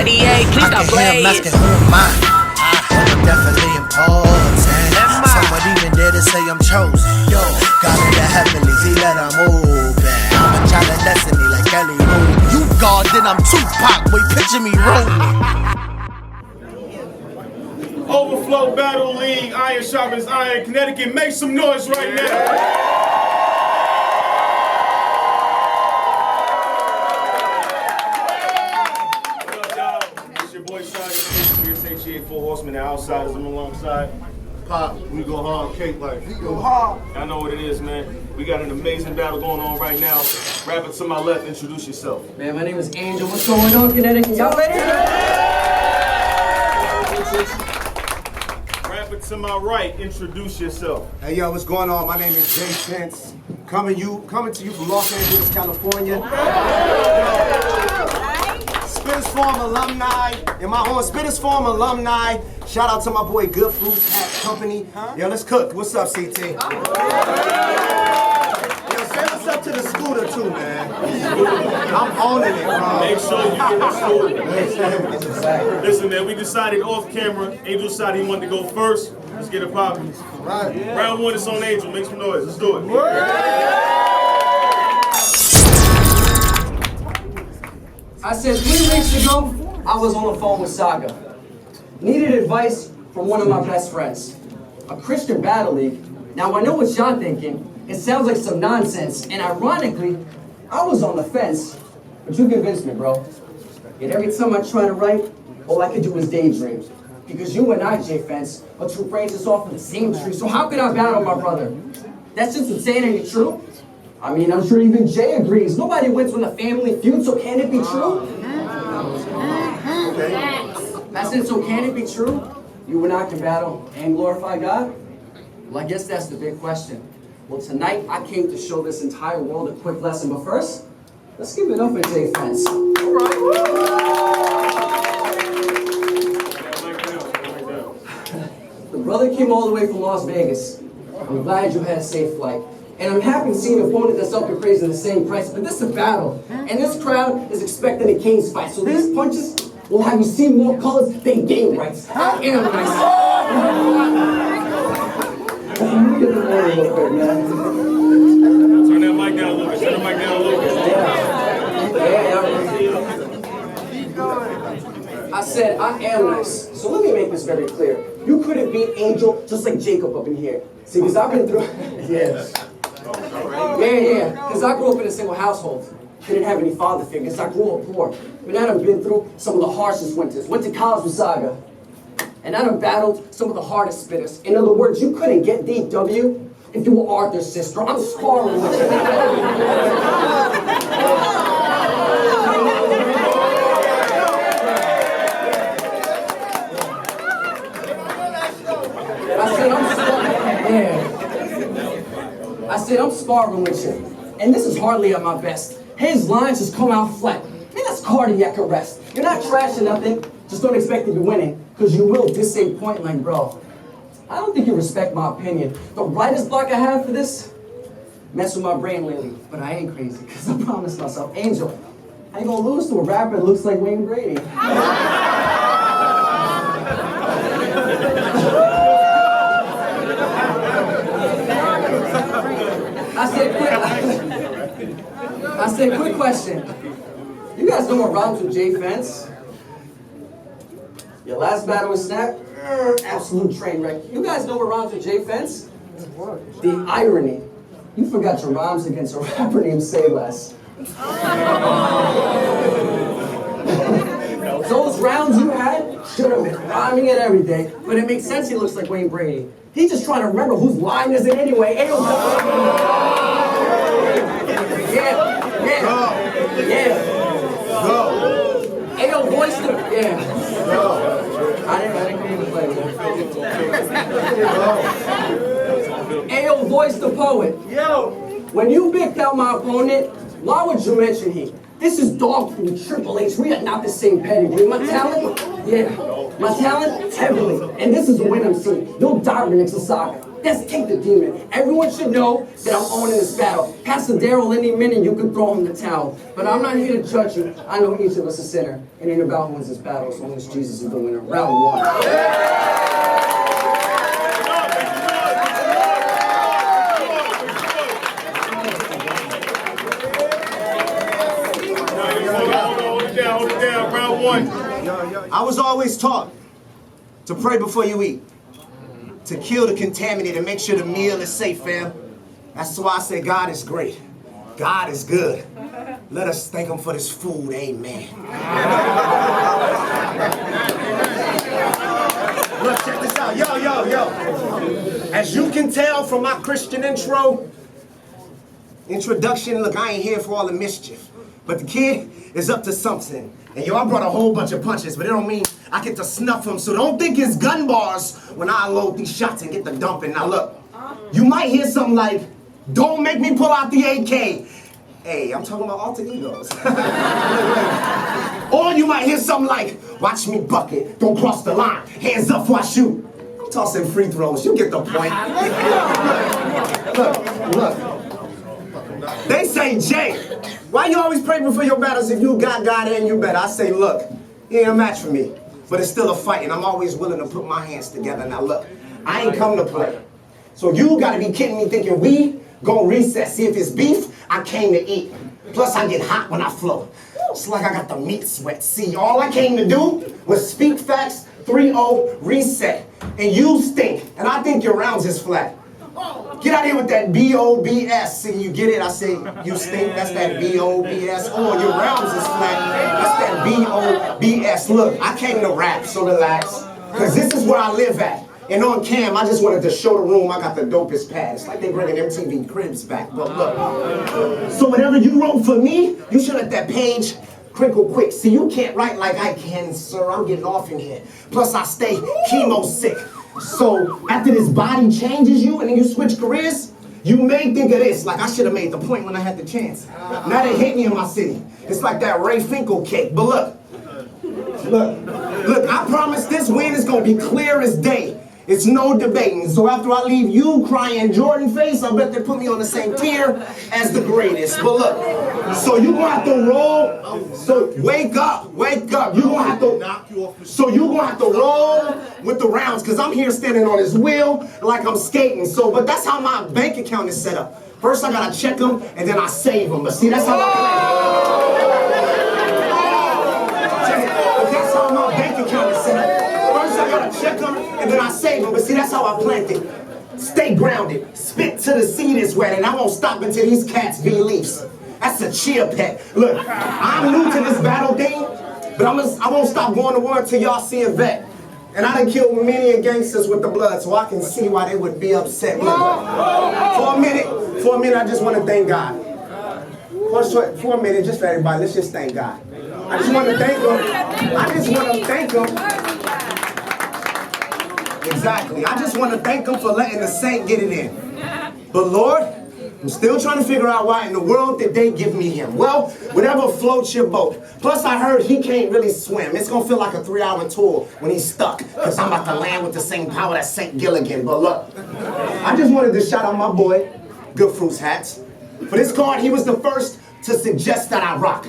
98, please stop playing. Asking who am I? I'm definitely important. Some would even dare to say I'm chosen. Yo, God in the heavenlies, he let I'm open. I'm a child of destiny like Ellie Road. You God, then I'm Tupac. Wait, picture me rolling. Overflow Battle League, Iron Sharpens Iron, Connecticut. Make some noise right now. Th3 Horsemen, the outsiders, I'm alongside. Pop, we go hard, cake like we go hard. I know what it is, man. We got an amazing battle going on right now. Rapper to my left, introduce yourself. Man, my name is Angel. What's going on, Connecticut? Y'all ready? Rapper to my right, introduce yourself. Hey yo, what's going on? My name is JFence. Coming to you from Los Angeles, California. Spitters Farm alumni, and my own Spitters Farm alumni. Shout out to my boy Good Fruits Hat Company. Yo, let's cook. What's up, CT? Yo, say what's up to the scooter too, man. I'm owning it, bro. Make sure you get the scooter. Listen, man, we decided off camera. Angel decided he wanted to go first. Let's get it popping. Right. Round one is on Angel. Make some noise. Let's do it. I said 3 weeks ago, I was on the phone with Saga. Needed advice from one of my best friends. A Christian battle league. Now I know what y'all thinking. It sounds like some nonsense. And ironically, I was on the fence. But you convinced me, bro. Yet every time I try to write, all I could do was daydream. Because you and I, JFence, are 2 branches off of the same tree. So how could I battle my brother? That's just insanity, true? I mean, I'm sure even Jay agrees. Nobody wins when a family feud, so can it be true? Okay. I said, so can it be true? You and I can battle and glorify God? Well, I guess that's the big question. Well, tonight I came to show this entire world a quick lesson. But first, let's give it up for JFence. All right. The brother came all the way from Las Vegas. I'm glad you had a safe flight. And I'm happy to see an opponent that's up and praising the same price, but this is a battle. And this crowd is expecting a King's fight. So these punches will have you see more colors than game rights. I am nice. Let me get the order real quick, man. Turn that mic down a little bit. Turn the mic down a little bit. I said, I am nice. So let me make this very clear. You couldn't beat Angel just like Jacob up in here. See, because I've been through... Yes. Yeah. Because I grew up in a single household. Didn't have any father figures. I grew up poor. But I done been through some of the harshest winters. Went to college with Saga. And I done battled some of the hardest spitters. In other words, you couldn't get DW if you were Arthur's sister. I'm sparring with you. I said, I'm sparring with you. And this is hardly at my best. His lines just come out flat. Man, that's cardiac arrest. You're not trashing nothing. Just don't expect to be winning. Because you will this same point like, bro. I don't think you respect my opinion. The writer's block I have for this messed with my brain lately. But I ain't crazy. Because I promised myself, Angel, I ain't gonna lose to a rapper that looks like Wayne Brady. I said, quick question. You guys know what rhymes with JFence? Your last battle with Snap? Absolute train wreck. You guys know what rhymes with JFence? The irony. You forgot your rhymes against a rapper named Say Less. Those rounds you had should have been rhyming it every day, but it makes sense he looks like Wayne Brady. He's just trying to remember whose line is it anyway. Yeah. Go. Ayo, voice the... Yeah. Go. I didn't come to play, man. Ayo, voice the poet. Yo! When you picked out my opponent, why would you mention he? This is dog food, Triple H. We are not the same pedigree. My talent, yeah. My talent, heavily. And this is a win I'm seeing. No diamond next to Saga. Let's take the demon. Everyone should know that I'm owning this battle. Pastor Daryl, any minute you can throw him the towel. But I'm not here to judge you. I know each of us is a sinner. It ain't about who wins this battle, as long as Jesus is the winner. Round one. Hold it down. Round one. I was always taught to pray before you eat, to kill the contaminant and make sure the meal is safe, fam. That's why I say God is great. God is good. Let us thank him for this food, amen. Look, check this out. Yo. As you can tell from my Christian introduction, look, I ain't here for all the mischief. But the kid is up to something. And yo, I brought a whole bunch of punches, but it don't mean I get to snuff them. So don't think it's gun bars when I load these shots and get the dumping. Now look, you might hear something like, don't make me pull out the AK. Hey, I'm talking about alter egos. Or you might hear something like, watch me bucket, don't cross the line, hands up before I shoot. I'm tossing free throws, you get the point. Look. They say, Jay, why you always pray before your battles if you got God and you better? I say, look, he ain't a match for me, but it's still a fight, and I'm always willing to put my hands together. Now look, I ain't come to play. So you gotta be kidding me thinking we gonna recess. See, if it's beef, I came to eat. Plus I get hot when I flow. It's like I got the meat sweat. See, all I came to do was speak facts, 3-0, reset. And you stink, and I think your rounds is flat. Get out of here with that B-O-B-S. See, you get it? I say, you stink, that's that B-O-B-S. Oh, your rounds is flat, that's that B-O-B-S. Look, I came to rap, so relax. Because this is where I live at. And on cam, I just wanted to show the room I got the dopest pad. It's like they bringing MTV Cribs back, but look. So whatever you wrote for me, you should let that page crinkle quick. See, you can't write like I can, sir. I'm getting off in here. Plus, I stay chemo sick. So after this body changes you and then you switch careers, you may think of this, like I should have made the point when I had the chance. Now they hate me in my city. It's like that Ray Finkel cake. But look, I promise this win is gonna be clear as day. It's no debating. So after I leave you crying Jordan face, I bet they put me on the same tier as the greatest. But look, so you gonna have to roll. So wake up. You gonna have to knock you off. So you gonna have to roll with the rounds, cause I'm here standing on this wheel like I'm skating. So, but that's how my bank account is set up. First I gotta check them and then I save them. But see, that's how I play. But that's how my bank account is set up. First I gotta check them and then I save them. But see, that's how I planned it. Stay grounded. Spit till the seed is wet, and I won't stop until these cats be leaves. That's a cheer pet. Look, I'm new to this battle thing, but I won't stop going to war until y'all see a vet. And I done killed many gangsters with the blood, so I can see why they would be upset. Look, for a minute, I just want to thank God. For a minute, just for everybody, let's just thank God. I just want to thank him. Exactly. I just want to thank him for letting the saint get it in. But Lord, I'm still trying to figure out why in the world did they give me him. Well, whatever floats your boat. Plus, I heard he can't really swim. It's going to feel like a 3-hour tour when he's stuck, because I'm about to land with the same power as St. Gilligan. But look, I just wanted to shout out my boy, Good Fruits Hats. For this card, he was the first to suggest that I rock.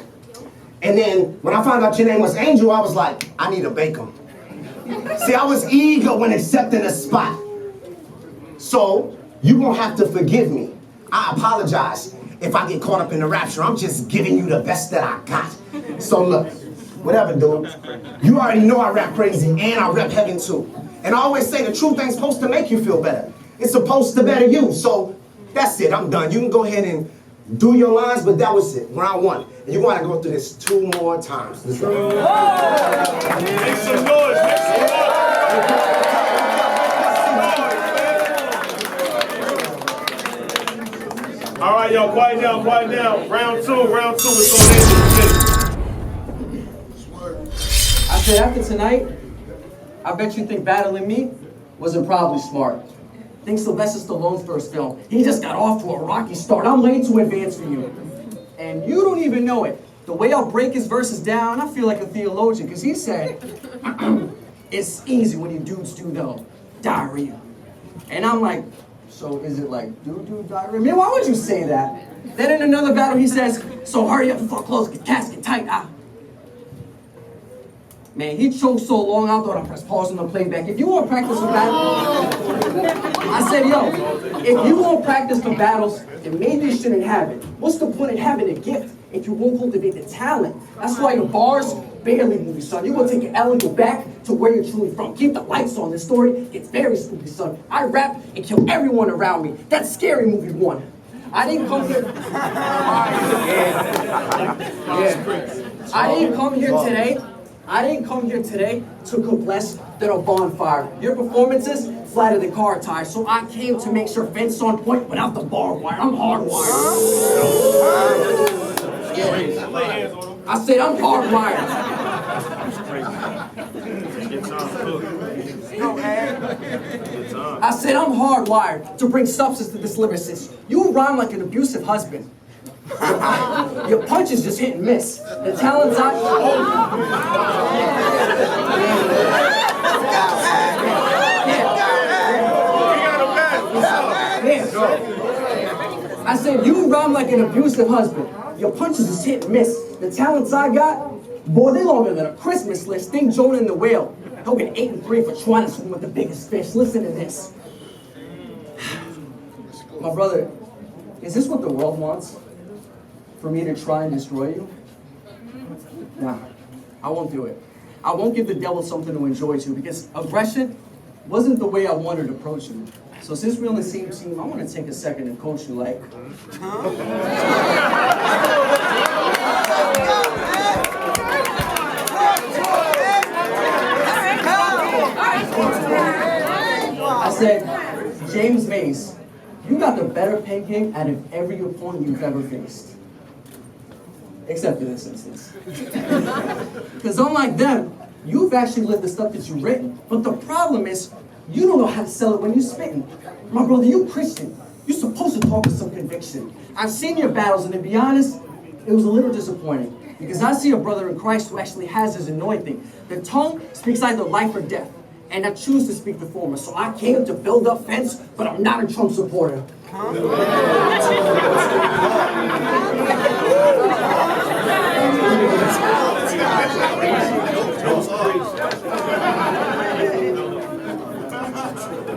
And then, when I found out your name was Angel, I was like, I need to bake him. See, I was eager when accepting a spot. So, you're going to have to forgive me. I apologize if I get caught up in the rapture. I'm just giving you the best that I got. So look, whatever, dude. You already know I rap crazy and I rap heaven too. And I always say the truth ain't supposed to make you feel better. It's supposed to better you. So that's it, I'm done. You can go ahead and do your lines, but that was it, round one. And you're gonna go through this 2 more times. Let's go. Make some noise, make some noise. All right, y'all, quiet down. Round two is on I said after tonight, I bet you think battling me wasn't probably smart. Think Sylvester Stallone's first film. He just got off to a rocky start. I'm way too advanced for you. And you don't even know it. The way I'll break his verses down, I feel like a theologian, because he said, it's easy when you dudes do though. Diarrhea. And I'm like, so is it like doo-doo diarrhea? Man, why would you say that? Then in another battle, he says, so hurry up before close, get casket tight. Man, he choked so long, I thought I pressed pause on the playback. If you want to practice for battles, I said, yo, if you won't practice for battles, then maybe you shouldn't have it. What's the point of having a gift if you won't cultivate the talent? That's why your bars barely move, son. You're going to take your L and go back to where you're truly from. Keep the lights on. This story gets very spooky, son. I rap and kill everyone around me. That's Scary Movie 1. I didn't come here. I didn't come here today. I didn't come here today to cook less than a bonfire. Your performances flatter than car tires, so I came to make sure Fence on point without the barbed wire. I'm hardwired. I said I'm hardwired. I said I'm hardwired to bring substance to this lyricist. You rhyme like an abusive husband. Your punches just hit and miss. The talents I said you rhyme like an abusive husband. Your punches just hit and miss. The talents I got, boy, they longer than a Christmas list. Think Jonah and the whale. He'll get 8 and 3 for trying to swim with the biggest fish. Listen to this. My brother, is this what the world wants? For me to try and destroy you? Nah, I won't do it. I won't give the devil something to enjoy too, because aggression wasn't the way I wanted to approach you. So since we're on the same team, I want to take a second and coach you like. I said, James Mace, you got the better pen game out of every opponent you've ever faced. Except in this instance. Because unlike them, you've actually lived the stuff that you've written. But the problem is, you don't know how to sell it when you're spitting. My brother, you Christian. You're supposed to talk with some conviction. I've seen your battles, and to be honest, it was a little disappointing. Because I see a brother in Christ who actually has his anointing. The tongue speaks either life or death. And I choose to speak the former. So I came to build up Fence, but I'm not a Trump supporter.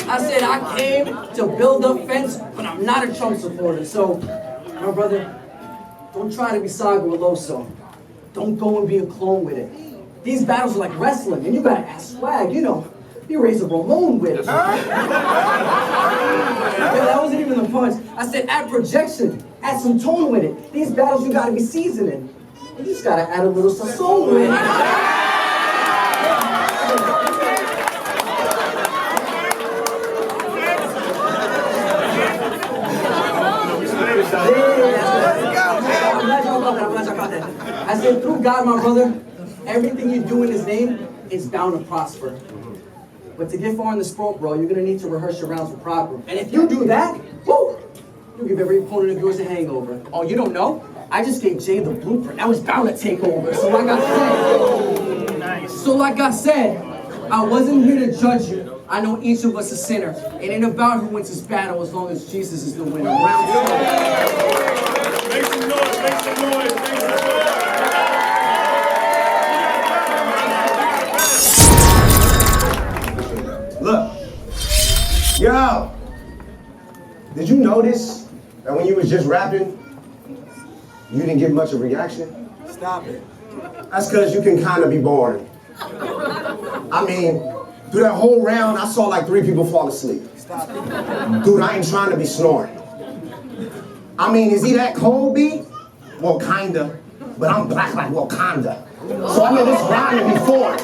I said I came to build up Fence, but I'm not a Trump supporter. So, my brother, don't try to be Saga or Loso. Don't go and be a clone with it. These battles are like wrestling, and you gotta add swag, you know. You raise a Ramon with it. Yeah, that wasn't even the punch. I said add projection, add some tone with it. These battles you gotta be seasoning. You just gotta add a little sazon with it. I said, through God, my brother, everything you do in His name is bound to prosper. But to get far in the sport, bro, you're gonna need to rehearse your rounds with proper. And if you do that, whoo, you give every opponent of yours a hangover. Oh, you don't know? I just gave Jay the blueprint. I was bound to take over. So like I said, I wasn't here to judge you. I know each of us is sinner. It ain't about who wins this battle as long as Jesus is the winner. Round 2. Make some noise, make some noise, make some noise. Look, yo, did you notice that when you was just rapping, you didn't get much of a reaction? Stop it. That's because you can kind of be boring. I mean, through that whole round, I saw like 3 people fall asleep. Stop it. Dude, I ain't trying to be snoring. I mean, is he that cold, B? Well, kinda, but I'm black like Wakanda. So I know this rhyme before.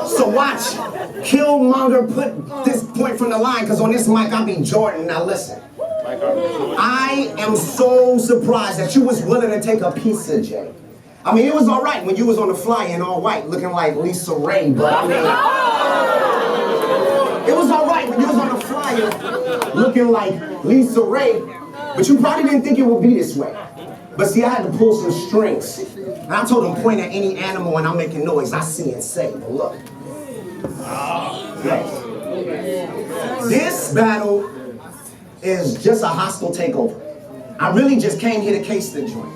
So watch, Killmonger put this point from the line, because on this mic I be Jordan. Now listen, I am so surprised that you was willing to take a piece of Jay. I mean, it was all right when you was on the fly in all white, looking like Lisa Ray, but I mean, it was all right when you was on the flyer looking like Lisa Ray, but you probably didn't think it would be this way. But see, I had to pull some strings. And I told him, point at any animal and I'm making noise. I see and say, but look. Yes. This battle is just a hostile takeover. I really just came here to case the joint.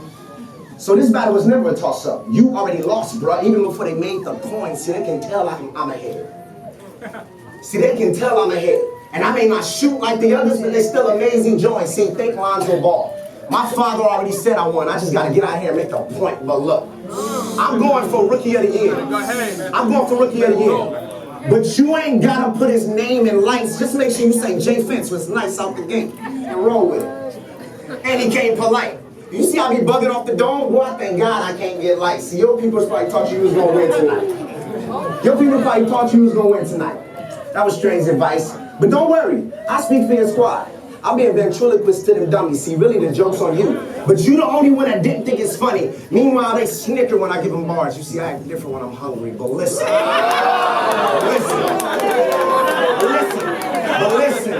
So this battle was never a toss-up. You already lost, bro. Even before they made the points, see, they can tell I'm ahead. See, they can tell I'm ahead. And I may not shoot like the others, but they're still amazing joints. See, think Lonzo Ball. My father already said I won. I just got to get out here and make the point. But look, I'm going for Rookie of the Year. I'm going for Rookie of the Year. But you ain't got to put his name in lights. Just make sure you say JFence was nice out the gate and roll with it. And he came polite. You see how I be bugging off the dome? Boy, thank God I can't get lights. See, your people probably thought you was going to win tonight. Your people probably thought you was going to win tonight. That was strange advice. But don't worry. I speak for your squad. I'll be a ventriloquist to them dummies. See, really the joke's on you. But you the only one that didn't think it's funny. Meanwhile, they snicker when I give them bars. You see, I act different when I'm hungry. But listen. Listen.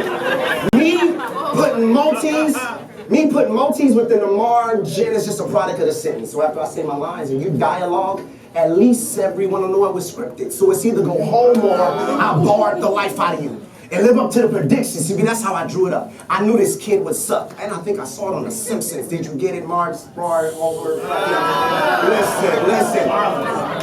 Me putting multis within the margin is just a product of the sentence. So after I say my lines and you dialogue, at least everyone will know it was scripted. So it's either go home or I barred the life out of you. And live up to the predictions. See, that's how I drew it up. I knew this kid would suck. And I think I saw it on The Simpsons. Did you get it, Marge?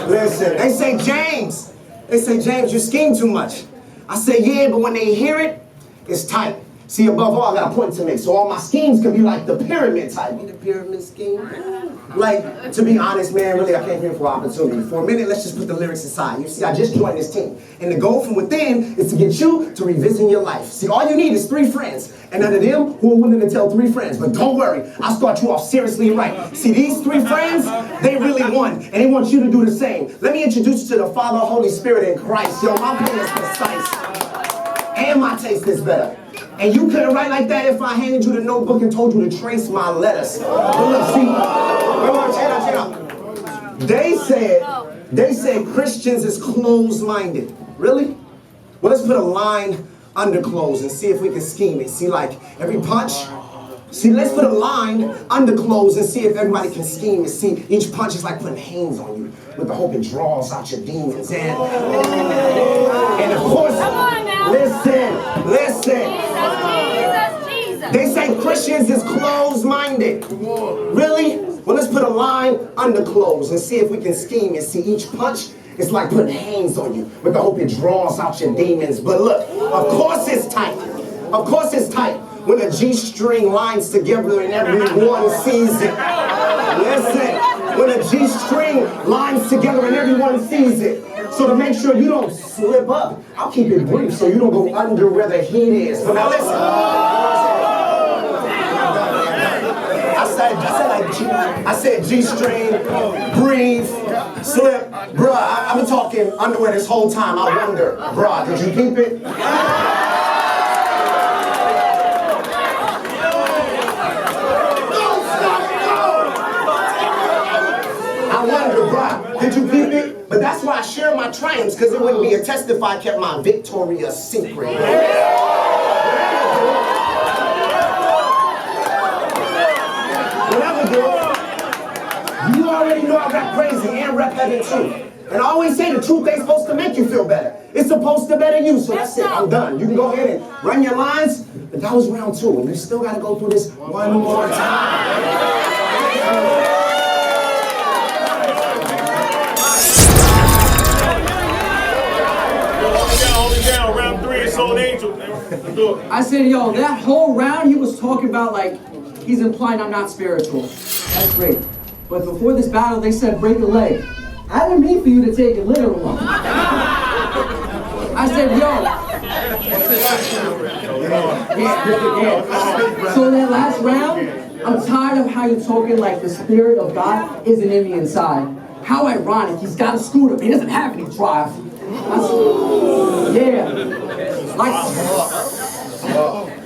Listen. They say, James, you scheme too much. I say, yeah, but when they hear it, it's tight. See, above all, I got a point to make. So all my schemes can be like the pyramid type. Be the pyramid scheme? Like, to be honest, man, really, I came here for opportunity. For a minute, let's just put the lyrics aside. You see, I just joined this team. And the goal from within is to get you to revisit your life. See, all you need is 3 friends. And none of them who are willing to tell 3 friends. But don't worry, I'll start you off seriously and right. See, these 3 friends, they really won. And they want you to do the same. Let me introduce you to the Father, Holy Spirit, and Christ. Yo, my pen is precise. And my taste is better. And you couldn't write like that if I handed you the notebook and told you to trace my letters. But look, see, check out. They said Christians is closed-minded. Really? Well, let's put a line under close and see if we can scheme it. See, like, every punch. See, let's put a line under close and see if everybody can scheme it. See, each punch is like putting hands on you with the hope it draws out your demons. And of course, listen. They say Christians is closed-minded. Really? Well, let's put a line under close and see if we can scheme it. See, each punch is like putting hands on you with the hope it draws out your demons. But look, of course it's tight. When a G-string lines together and everyone sees it. Listen, when a G-string lines together and everyone sees it. So to make sure you don't slip up, I'll keep it brief so you don't go under where the heat is. But now listen. I said G-string, breathe, slip. Bruh, I've been talking underwear this whole time. I wonder, bruh, did you keep it? Did you keep it? But that's why I share my triumphs, because it wouldn't be a test if I kept my victorious secret. Whatever, girl. You already know I rap crazy and rap heaven too. And I always say the truth ain't supposed to make you feel better. It's supposed to better you, so that's it. I'm done. You can go ahead and run your lines, but that was round 2, and you still got to go through this one more time. Round 3 is Soul Angel. I said, yo, that whole round he was talking about like he's implying I'm not spiritual. That's great. But before this battle, they said break a leg. I didn't mean for you to take it literal. I said, yo. So that last round, I'm tired of how you're talking like the Spirit of God isn't in me inside. How ironic, he's got a scooter, he doesn't have any drive. Yeah.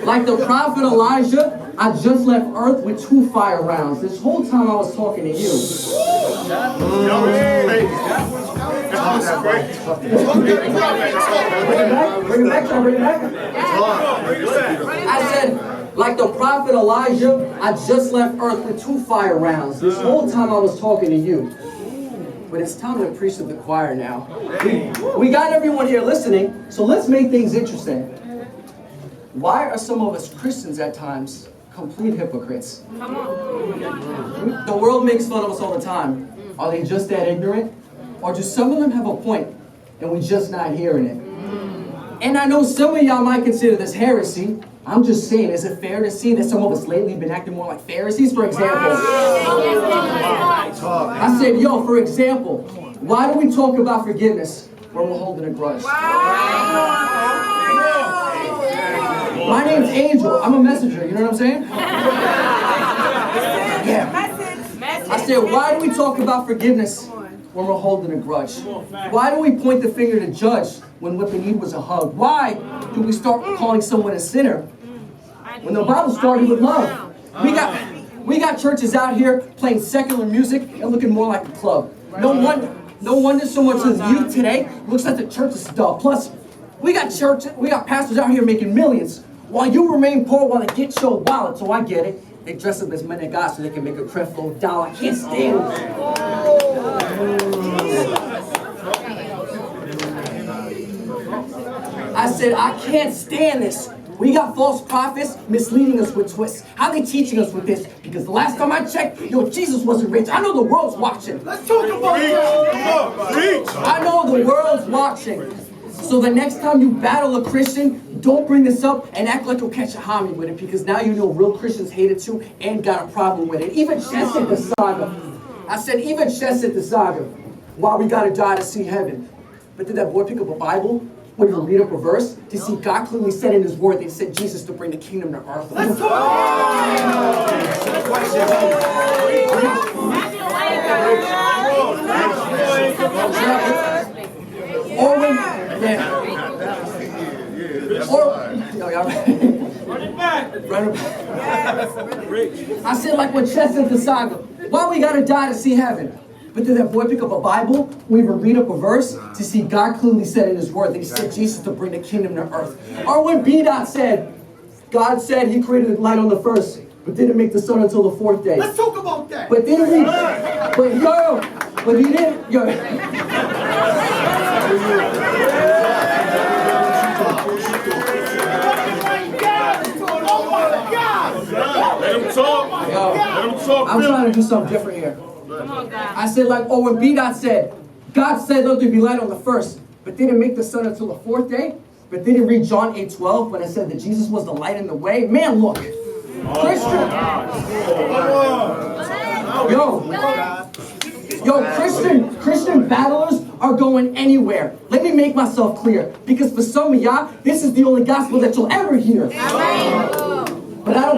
Like the prophet Elijah, I just left Earth with 2 fire rounds. This whole time I was talking to you. Bring it back. I said, like the prophet Elijah, I just left Earth with 2 fire rounds. This whole time I was talking to you. But it's time to preach to the choir now. We got everyone here listening, so let's make things interesting. why are some of us Christians at times complete hypocrites? Come on. The world makes fun of us all the time. Are they just that ignorant? Or do some of them have a point and we're just not hearing it? And I know some of y'all might consider this heresy. I'm just saying, is it fair to see that some of us lately have been acting more like Pharisees? For example, I said, yo, for example, why do we talk about forgiveness when we're holding a grudge? My name's Angel. I'm a messenger. You know what I'm saying? Yeah. I said, why do we talk about forgiveness when we're holding a grudge? Why do we point the finger to judge when what they need was a hug? Why do we start calling someone a sinner when the Bible started with love? We got churches out here playing secular music and looking more like a club. No wonder so much of the youth today looks like the church is dull. Plus, we got pastors out here making millions while you remain poor while they get your wallet. So I get it. They dress up as men of God so they can make a creflo dollar. I can't stand it. I said, I can't stand this. We got false prophets misleading us with twists. How they teaching us with this? Because the last time I checked, Jesus wasn't rich. I know the world's watching. Let's talk about that. I know the world's watching. So the next time you battle a Christian, don't bring this up and act like you'll catch a homie with it, because now you know real Christians hate it too and got a problem with it. Even Ch3 said the saga. I said, even Ch3 said the saga. Why we gotta die to see heaven. But did that boy pick up a Bible? When you read up a verse, to see God clearly said in his word, they sent Jesus to bring the kingdom to earth. Let's go! Or when, run it back. I said, like when Ch3 said the saga, why we gotta die to see heaven? But did that boy pick up a Bible? We even read up a verse to see God clearly said in his word that he sent Jesus to bring the kingdom to earth. Or when B-Dot said, God said he created the light on the first, but didn't make the sun until the fourth day. Let's talk about that. But didn't he? But he didn't. Yo. Let him talk. Let him talk. I'm trying to do something different here. I said, like, when B-Dot said, God said let there be light on the first, but didn't make the sun until the fourth day. But didn't read John 8:12 when it said that Jesus was the light in the way. Man, look. Christian battlers are going anywhere. Let me make myself clear, because for some of y'all, this is the only gospel that you'll ever hear. But I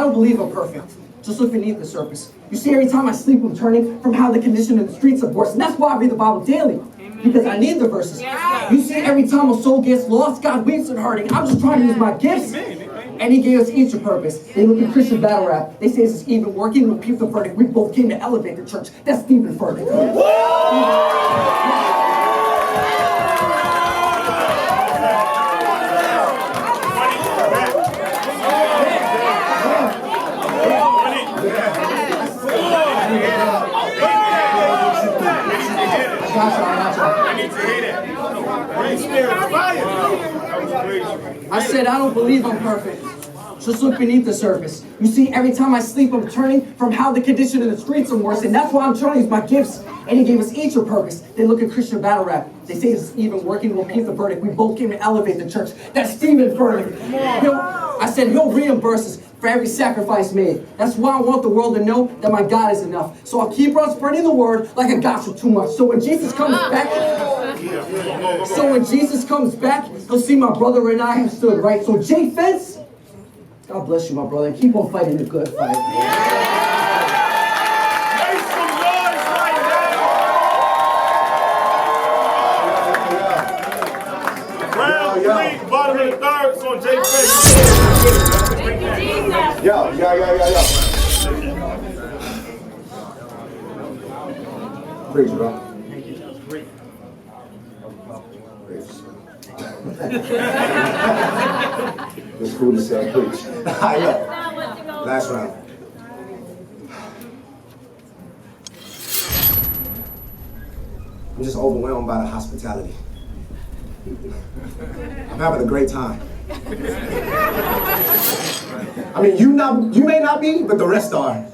don't believe I'm perfect. Just look beneath the surface. You see, every time I sleep, I'm turning from how the condition in the streets are worse. And that's why I read the Bible daily, because I need the verses. You see, every time a soul gets lost, God weeps and hurting. I'm just trying to use my gifts. And he gave us each a purpose. They look at Christian battle rap. They say this is even working. Repeat the verdict. We both came to elevate the church. That's Stephen Furtick. I said, I don't believe I'm perfect. Just look beneath the surface. You see, every time I sleep, I'm turning from how the condition in the streets are worse, and that's why I'm trying to use my gifts. And he gave us each a purpose. They look at Christian battle rap. They say it's even working. We'll keep the verdict. We both came to elevate the church. That's Stephen Furtick. I said, he'll reimburse us for every sacrifice made. That's why I want the world to know that my God is enough. So I'll keep on spreading the word like I gossip too much. So when Jesus comes back, he'll see my brother and I have stood right. So JFence, God bless you, my brother. Keep on fighting the good fight. Make some noise right now. Round 3, bottom of the third. It's on JFence. Yo. Preach, bro. It's cool to say preach. Last round. I'm just overwhelmed by the hospitality. I'm having a great time. I mean, you may not be, but the rest are.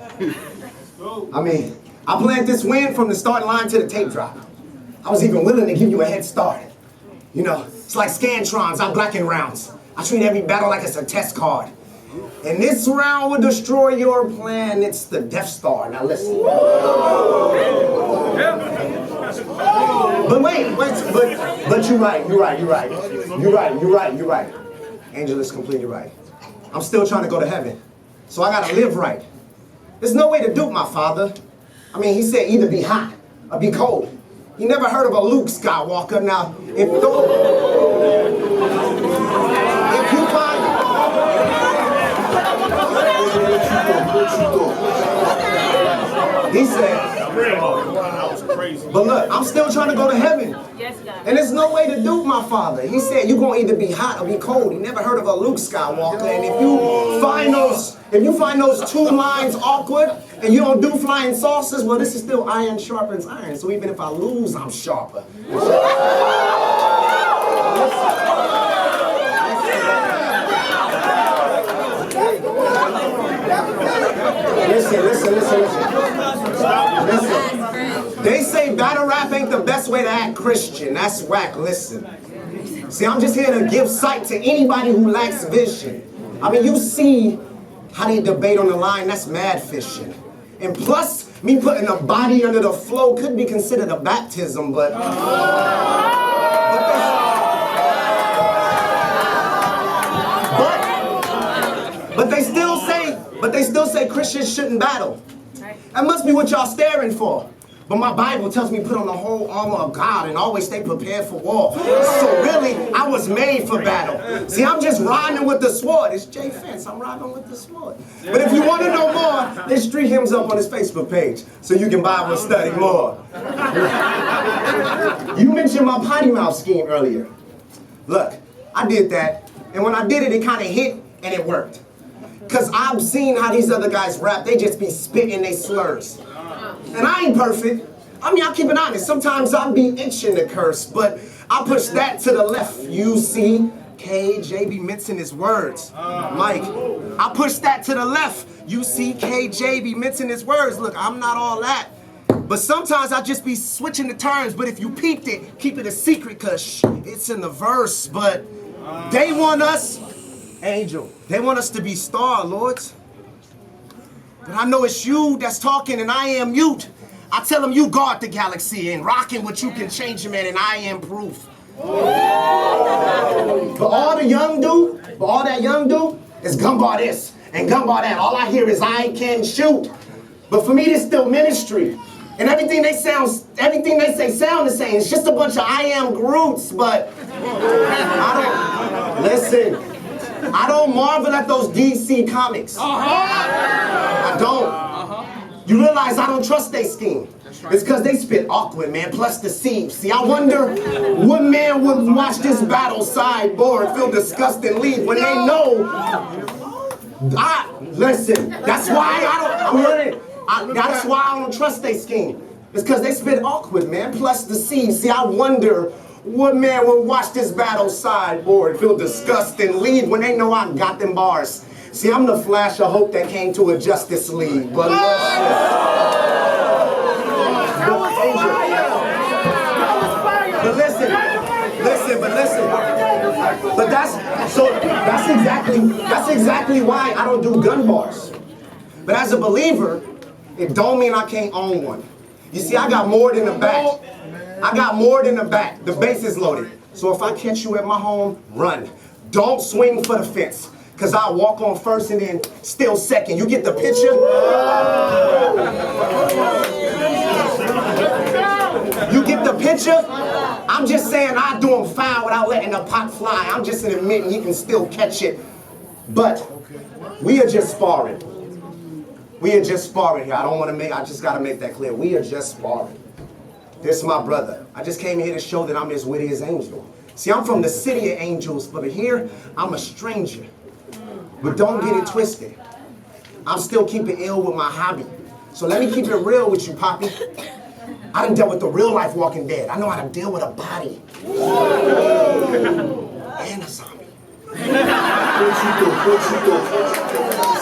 I mean, I planned this win from the starting line to the tape drop. I was even willing to give you a head start. You know, it's like Scantrons, I blacken rounds. I treat every battle like it's a test card. And this round will destroy your plan. It's the Death Star. Now listen. But wait, but you're right. Angel is completely right. I'm still trying to go to heaven. So I gotta live right. There's no way to dupe my father. I mean, he said either be hot or be cold. He never heard of a Luke Skywalker. Now, if you find... He said, but look, I'm still trying to go to heaven. And there's no way to dupe my father. He said you're gonna either be hot or be cold. He never heard of a Luke Skywalker. And if you find those two lines awkward and you don't do flying saucers, well, this is still iron sharpens iron. So even if I lose, I'm sharper. Listen. They say battle rap ain't the best way to act Christian. That's whack. Listen. See, I'm just here to give sight to anybody who lacks vision. I mean, you see how they debate on the line. That's mad fishing. And plus, me putting a body under the flow could be considered a baptism, but they still say Christians shouldn't battle. That must be what y'all staring for. But my Bible tells me put on the whole armor of God and always stay prepared for war. So really, I was made for battle. See, I'm just riding with the sword. It's JFence, I'm riding with the sword. But if you want to know more, there's 3 hymns up on his Facebook page, so you can Bible study more. You mentioned my potty mouth scheme earlier. Look, I did that, and when I did it, it kind of hit, and it worked. Because I've seen how these other guys rap, they just be spitting they slurs. And I ain't perfect. I mean, I'll keep it honest. Sometimes I'll be itching to curse, but I'll push that to the left. You see, KJ be mincing his words. Mike, I'll push that to the left. You see, KJ be mincing his words. Look, I'm not all that. But sometimes I'll just be switching the terms, but if you peeped it, keep it a secret, because it's in the verse. But they want us, Angel, they want us to be star lords. But I know it's you that's talking and I am mute. I tell them you guard the galaxy and rocking what you can change, man, and I am proof. But all that young do is gumbar this and gumbar that. All I hear is I can shoot. But for me, this still ministry. And everything they say sound the same. It's just a bunch of I am Groots, but I don't marvel at those DC comics. I don't. You realize I don't trust they scheme. It's because they spit awkward, man, plus deceive. See, I wonder what man would watch this battle sideboard, feel disgusted and leave when they know. Listen, that's why that's why I don't trust they scheme. It's because they spit awkward, man, plus deceive. See, I wonder what man would watch this battle sideboard, feel disgusted and leave when they know I got them bars. See, I'm the flash of hope that came to a Justice League, but listen. But that's exactly why I don't do gun bars. But as a believer, it don't mean I can't own one. You see, I got more than the back. The base is loaded. So if I catch you at my home, run. Don't swing for the fence. Because I'll walk on first and then still second. You get the picture? You get the picture? I'm just saying I do him foul without letting the pot fly. I'm just admitting he can still catch it. But we are just sparring. We are just sparring here. I just got to make that clear. We are just sparring. This is my brother. I just came here to show that I'm as witty as Angel. See, I'm from the city of angels, but here I'm a stranger. But don't get it twisted. I'm still keeping ill with my hobby. So let me keep it real with you, Poppy. I done dealt with the real life Walking Dead. I know how to deal with a body. And a zombie.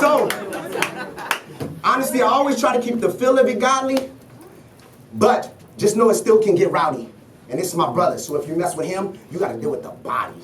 So, honestly, I always try to keep the feel of it godly, but just know it still can get rowdy. And this is my brother, so if you mess with him, you gotta deal with the body.